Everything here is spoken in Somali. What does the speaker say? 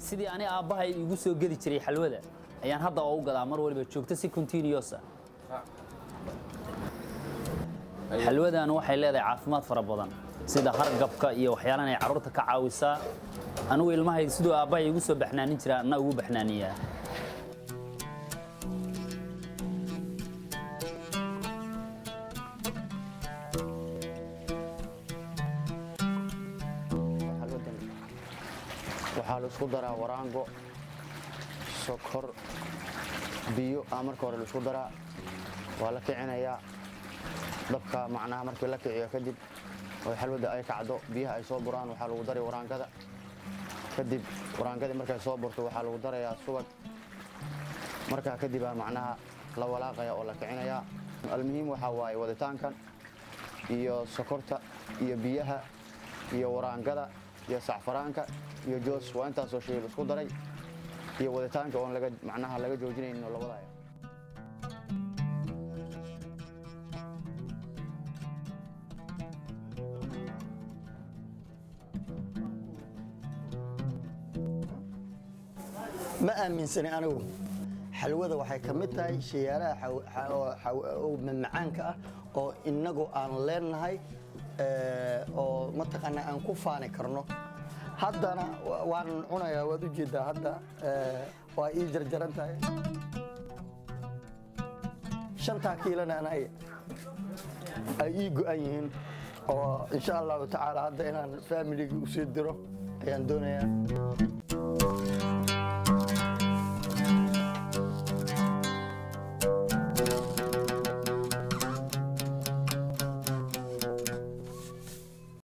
sidii ani aabahay igu soo geli jiray xalwada ayaan hadda ugu gadaa mar waliba joogto si continuous ah xalwadan waxay leedahay caafimaad fara badan sida hargabka iyo waxyaalan ay carruurta ka caawisaa anigu ilmahay sidoo aabahay igu soo baxnaanin jiray anna ugu baxnaaniyaa waxaa la isku daraa waraango sokor biyo marka hore la isku daraa waa la kicinayaa dabka macnaha markii la kiciyo kadib oo xalwada ay kacdo biyaha ay soo buraan waxaa lagu daray waraangada kadib waraangadii markay soo burto waxaa lagu darayaa subag markaa kadib macnaha la walaaqaya oo la kicinayaa almuhiim waxaa waaye waditaankan iyo sokorta iyo biyaha iyo waraangada iyo saxfaraanka iyo joos waa intaasoo shay la isku daray iyo waditaanka oon macnaha laga joojinaynin oo la wadaayo ma aaminsani anigu xalwada waxay ka mid tahay shayalaha macaanka ah oo inagu aan leenahay oo mataqaanaa aan ku faani karno haddana waan cunayaa waad u jeedaa hadda waa ii jarjaran tahay 5 kiilona ay ii go'an yihiin oo insha allahu tacaala hadda inaan familiga u sii diro ayaan doonayaa